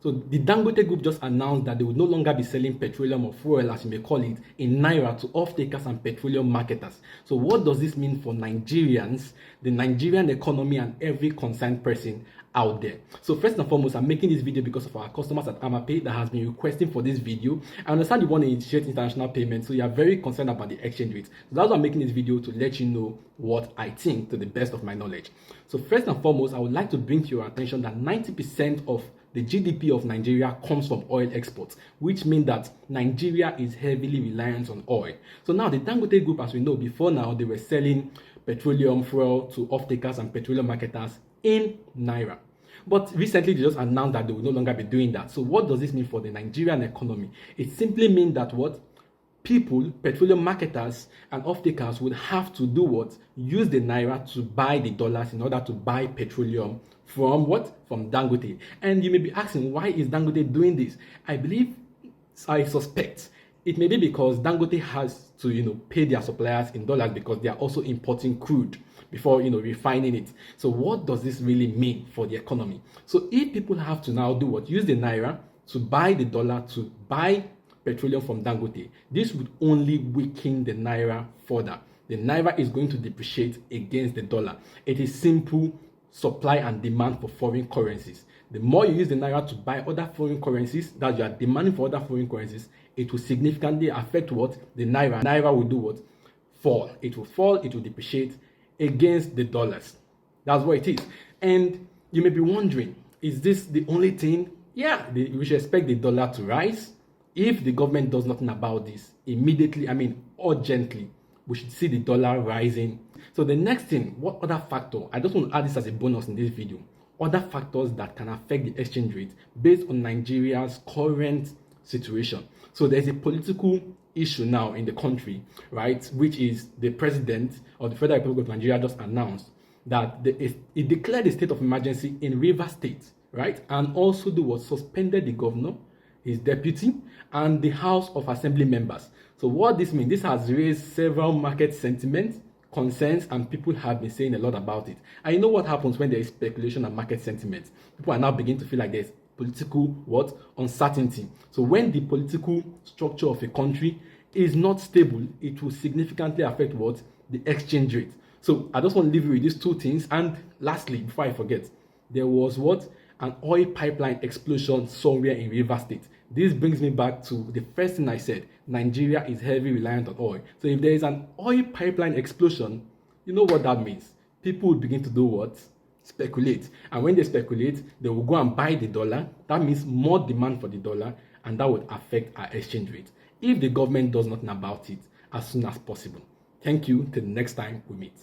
So the Dangote group just announced that they would no longer be selling petroleum or fuel, as you may call it, in Naira to off-takers and petroleum marketers. So what does this mean for Nigerians, the Nigerian economy, and every concerned person out there? So first and foremost, I'm making this video because of our customers at AmaPay that has been requesting for this video. I understand you want to initiate international payments, so you are very concerned about the exchange rate. So that's why I'm making this video, to let you know what I think to the best of my knowledge. So first and foremost, I would like to bring to your attention that 90% of the GDP of Nigeria comes from oil exports, which means that Nigeria is heavily reliant on oil. So now the Dangote group, as we know, before now they were selling petroleum fuel to off-takers and petroleum marketers in Naira. But recently they just announced that they will no longer be doing that. So what does this mean for the Nigerian economy? It simply means that what? People, petroleum marketers and off-takers would have to do what? Use the Naira to buy the dollars in order to buy petroleum from what? From Dangote. And you may be asking, why is Dangote doing this? I suspect it may be because Dangote has to, pay their suppliers in dollars, because they are also importing crude before, refining it. So what does this really mean for the economy? So if people have to now do what? Use the Naira to buy the dollar to buy petroleum from Dangote, this would only weaken the Naira further. The Naira is going to depreciate against the dollar. It is simple supply and demand for foreign currencies. The more you use the Naira to buy other foreign currencies, that you are demanding for other foreign currencies, it will significantly affect what? The Naira. Naira will do what? Fall. It will fall, it will depreciate against the dollars. That's what it is. And you may be wondering, is this the only thing? Yeah, we should expect the dollar to rise. If the government does nothing about this, immediately, urgently, we should see the dollar rising. So the next thing, what other factor? I just want to add this as a bonus in this video. Other factors that can affect the exchange rate based on Nigeria's current situation. So there's a political issue now in the country, right? Which is the president of the Federal Republic of Nigeria just announced that it declared a state of emergency in Rivers State, right? And also suspended the governor, his deputy, and the House of Assembly members. So what this means, this has raised several market sentiments, concerns, and people have been saying a lot about it. And you know what happens when there is speculation and market sentiment? People are now beginning to feel like there's political uncertainty. So when the political structure of a country is not stable, it will significantly affect the exchange rate. So I just want to leave you with these two things. And lastly, before I forget, there was an oil pipeline explosion somewhere in Rivers State. This brings me back to the first thing I said. Nigeria is heavily reliant on oil. So if there is an oil pipeline explosion, you know what that means? People will begin to do what? Speculate. And when they speculate, they will go and buy the dollar. That means more demand for the dollar, and that would affect our exchange rate if the government does nothing about it as soon as possible. Thank you. Till the next time we meet.